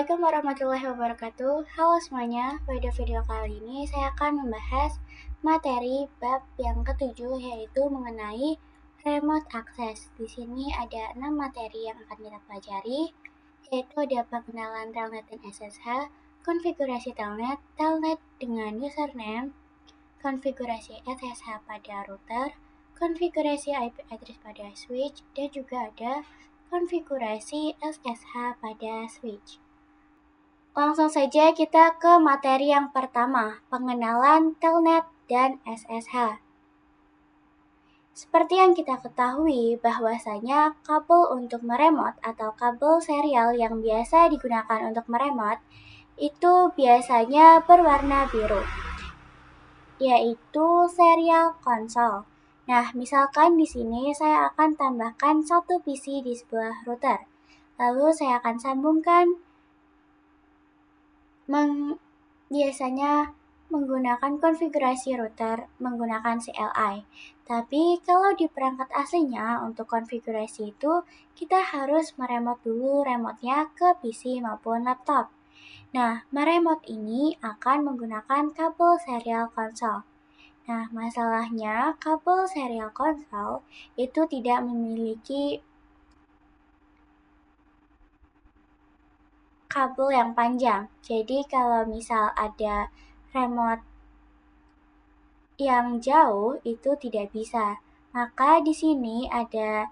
Assalamualaikum warahmatullahi wabarakatuh. Halo semuanya, pada video kali ini saya akan membahas materi bab yang ketujuh, yaitu mengenai remote access. Di sini ada 6 materi yang akan kita pelajari, yaitu ada pengenalan telnet dan SSH, konfigurasi telnet, telnet dengan username, konfigurasi SSH pada router, konfigurasi IP address pada switch, dan juga ada konfigurasi SSH pada switch. Langsung saja kita ke materi yang pertama, pengenalan telnet dan SSH. Seperti yang kita ketahui bahwasanya kabel untuk meremote atau kabel serial yang biasa digunakan untuk meremote itu biasanya berwarna biru, yaitu serial console. Nah, misalkan di sini saya akan tambahkan satu PC di sebuah router. Lalu saya akan sambungkan biasanya menggunakan konfigurasi router menggunakan CLI. Tapi kalau di perangkat aslinya untuk konfigurasi itu kita harus meremote dulu remote-nya ke PC maupun laptop. Nah, meremote ini akan menggunakan kabel serial console. Nah, masalahnya kabel serial console itu tidak memiliki kabel yang panjang. Jadi kalau misal ada remote yang jauh itu tidak bisa. Maka di sini ada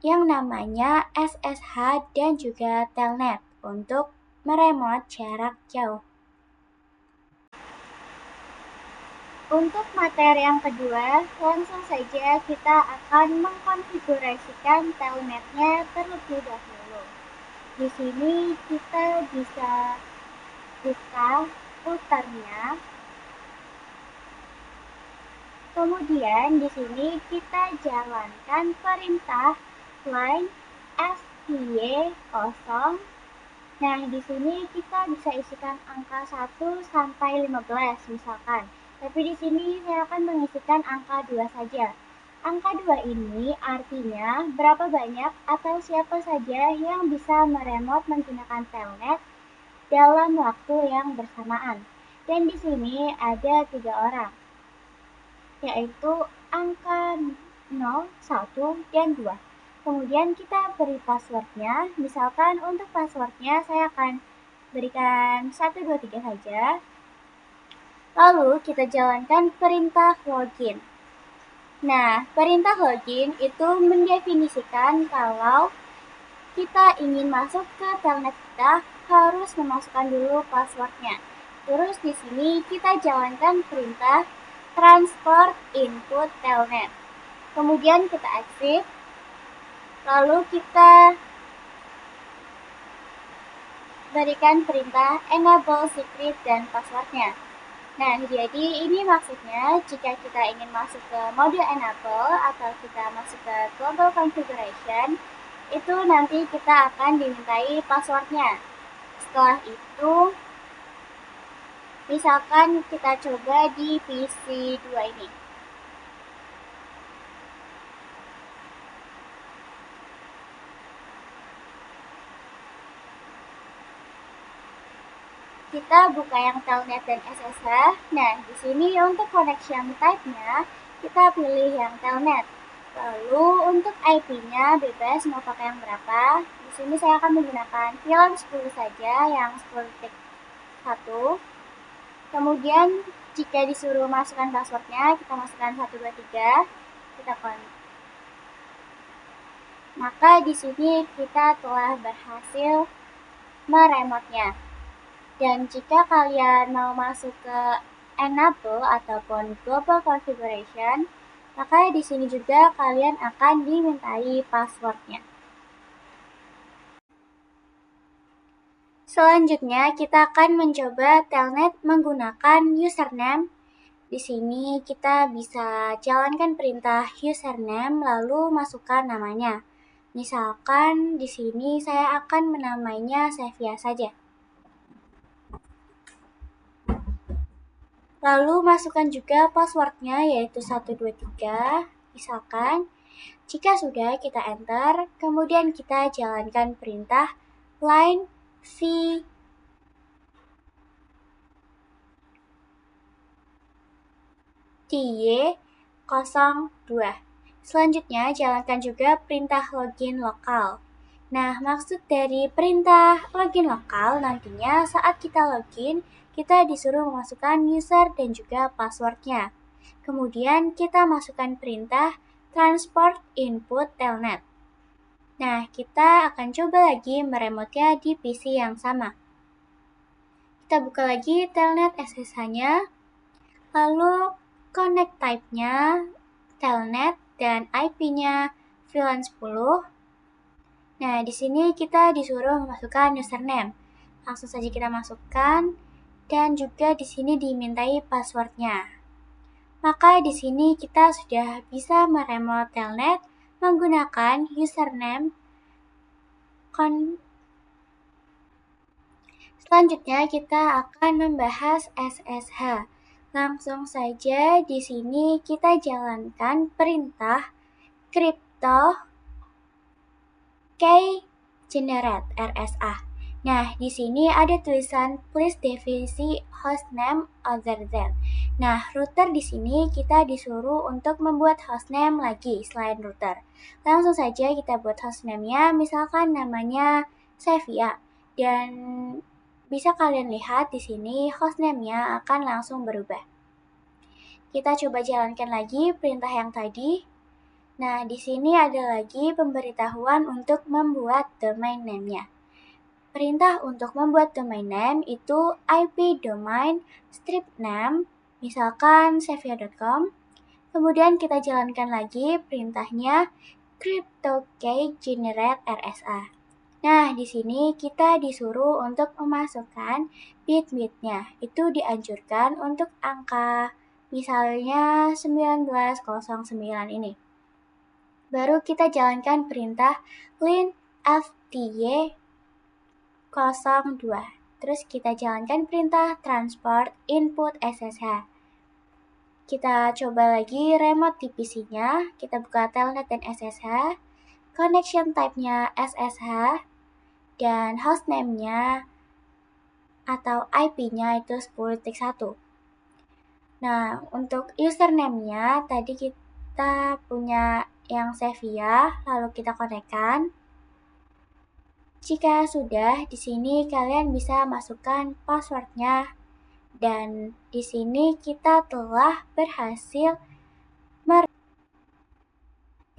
yang namanya SSH dan juga telnet untuk meremote jarak jauh. Untuk materi yang kedua, langsung saja kita akan mengkonfigurasikan telnetnya terlebih dahulu. Di sini kita bisa buka routernya. Kemudian di sini kita jalankan perintah line SY0. Nah, di sini kita bisa isikan angka 1 sampai 15 misalkan. Tapi di sini saya akan mengisikan angka 2 saja. Angka 2 ini artinya berapa banyak atau siapa saja yang bisa meremote menggunakan telnet dalam waktu yang bersamaan. Dan di sini ada 3 orang, yaitu angka 0, 1, dan 2. Kemudian kita beri passwordnya. Misalkan untuk passwordnya saya akan berikan 1, 2, 3 saja. Lalu kita jalankan perintah login. Nah, perintah login itu mendefinisikan kalau kita ingin masuk ke telnet kita harus memasukkan dulu passwordnya. Terus di sini kita jalankan perintah transport input telnet. Kemudian kita exit. Lalu kita berikan perintah enable secret dan passwordnya. Nah, jadi ini maksudnya jika kita ingin masuk ke mode enable atau kita masuk ke global configuration, itu nanti kita akan dimintai passwordnya. Setelah itu, misalkan kita coba di PC 2 ini. Kita buka yang telnet dan SSH. Nah, di sini untuk connection type-nya kita pilih yang telnet. Lalu untuk IP-nya bebas mau pakai yang berapa. Di sini saya akan menggunakan VLAN 10 saja, yang 10.1. Kemudian jika disuruh masukkan passwordnya, kita masukkan 123. Kita connect. Maka di sini kita telah berhasil meremote-nya. Dan jika kalian mau masuk ke enable ataupun global configuration, maka di sini juga kalian akan dimintai passwordnya. Selanjutnya kita akan mencoba telnet menggunakan username. Di sini kita bisa jalankan perintah username lalu masukkan namanya. Misalkan di sini saya akan menamainya Sevia saja. Lalu masukkan juga passwordnya yaitu 123, misalkan. Jika sudah kita enter, kemudian kita jalankan perintah line CTY02. Selanjutnya, jalankan juga perintah login lokal. Nah, maksud dari perintah login lokal nantinya saat kita login, kita disuruh memasukkan user dan juga passwordnya. Kemudian kita masukkan perintah transport input telnet. Nah, kita akan coba lagi meremotnya di PC yang sama. Kita buka lagi telnet SSH-nya, lalu connect type-nya telnet dan IP-nya VLAN 10. Nah, di sini kita disuruh memasukkan username. Langsung saja kita masukkan dan juga di sini dimintai passwordnya. Maka di sini kita sudah bisa meremote telnet menggunakan username. Selanjutnya kita akan membahas SSH. Langsung saja di sini kita jalankan perintah crypto key generate RSA. Nah, di sini ada tulisan please definisi hostname other than. Nah, router di sini kita disuruh untuk membuat hostname lagi selain router. Langsung saja kita buat hostname-nya, misalkan namanya Sevia. Dan bisa kalian lihat di sini hostname-nya akan langsung berubah. Kita coba jalankan lagi perintah yang tadi. Nah, di sini ada lagi pemberitahuan untuk membuat domain name-nya. Perintah untuk membuat domain name itu IP domain strip name, misalkan sevia.com. Kemudian kita jalankan lagi perintahnya cryptokey generate RSA. Nah, di sini kita disuruh untuk memasukkan bit-bitnya. Itu dianjurkan untuk angka misalnya 1909 ini. Baru kita jalankan perintah linfty02. Terus kita jalankan perintah transport input SSH. Kita coba lagi remote di PC-nya. Kita buka telnet dan SSH. Connection type-nya SSH. Dan hostname-nya atau IP-nya itu 10.1. Nah, untuk username-nya tadi kita punya yang Sevia, lalu kita konekkan. Jika sudah, di sini kalian bisa masukkan passwordnya. Dan di sini kita telah berhasil.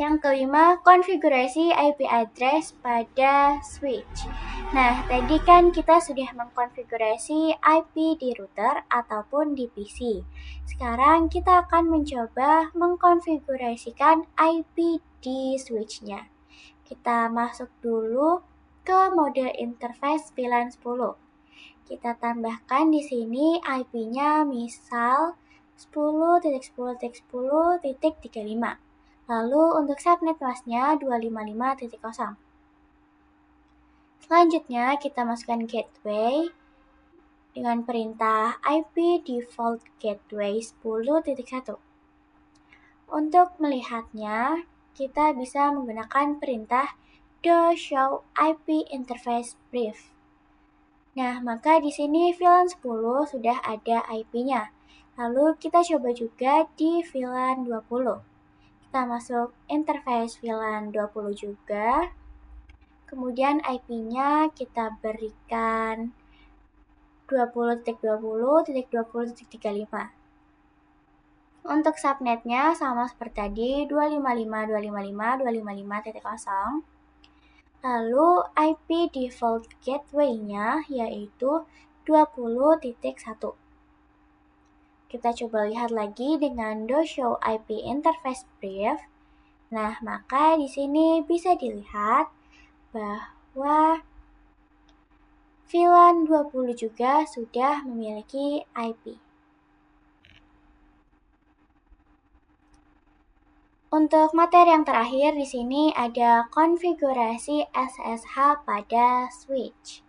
Yang kelima, konfigurasi IP address pada switch. Nah, tadi kan kita sudah mengkonfigurasi IP di router ataupun di PC. Sekarang kita akan mencoba mengkonfigurasikan IP di switch-nya. Kita masuk dulu ke mode interface VLAN 10. Kita tambahkan di sini IP-nya misal 10.10.10.35. Lalu untuk subnet masknya 255.0. Selanjutnya kita masukkan gateway dengan perintah IP default gateway 10.1. Untuk melihatnya, kita bisa menggunakan perintah show IP interface brief. Nah, maka di sini VLAN 10 sudah ada IP-nya. Lalu kita coba juga di VLAN 20. Kita masuk interface VLAN 20 juga. Kemudian IP-nya kita berikan 20.20.20.35. Untuk subnetnya sama seperti tadi 255.255.255.0. Lalu IP default gateway-nya yaitu 20.1. Kita coba lihat lagi dengan show IP interface brief. Nah, maka di sini bisa dilihat bahwa VLAN 20 juga sudah memiliki IP. Untuk materi yang terakhir di sini ada konfigurasi SSH pada switch.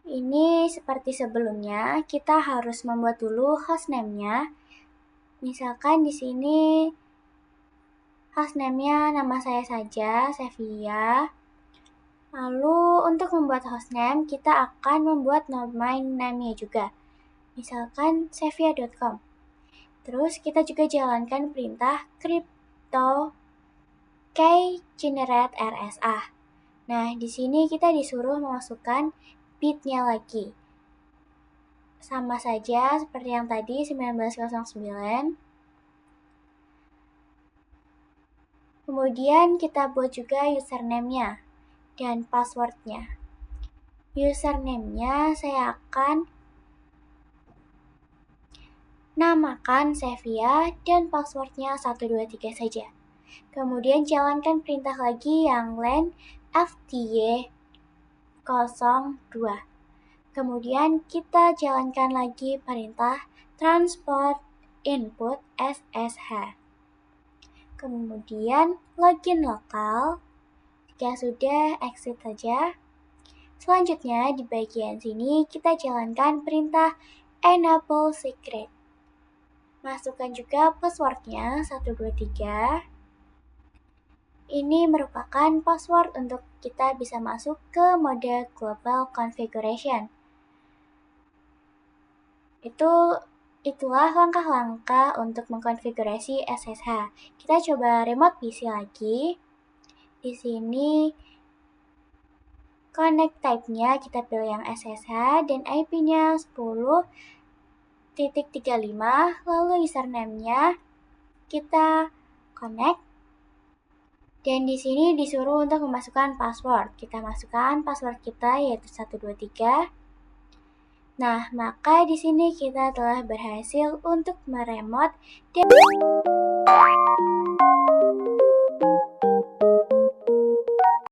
Ini seperti sebelumnya, kita harus membuat dulu hostname-nya. Misalkan di sini hostname-nya nama saya saja, Sevia. Lalu untuk membuat hostname, kita akan membuat domain name-nya juga. Misalkan sevia.com. Terus kita juga jalankan perintah crypto key-generate RSA. Nah, di sini kita disuruh memasukkan bitnya lagi. Sama saja seperti yang tadi 1909. Kemudian kita buat juga username-nya dan password-nya. Username-nya saya akan namakan Sevia dan password-nya 123 saja. Kemudian jalankan perintah lagi yang len fty 02. Kemudian kita jalankan lagi perintah transport input SSH. Kemudian login lokal. Jika sudah, exit saja. Selanjutnya di bagian sini kita jalankan perintah enable secret. Masukkan juga passwordnya 123. Ini merupakan password untuk kita bisa masuk ke mode global configuration. Itulah langkah-langkah untuk mengkonfigurasi SSH. Kita coba remote PC lagi. Di sini connect type-nya kita pilih yang SSH dan IP-nya 10.35, lalu username-nya kita connect. Dan di sini disuruh untuk memasukkan password. Kita masukkan password kita yaitu 123. Nah, maka di sini kita telah berhasil untuk meremote dan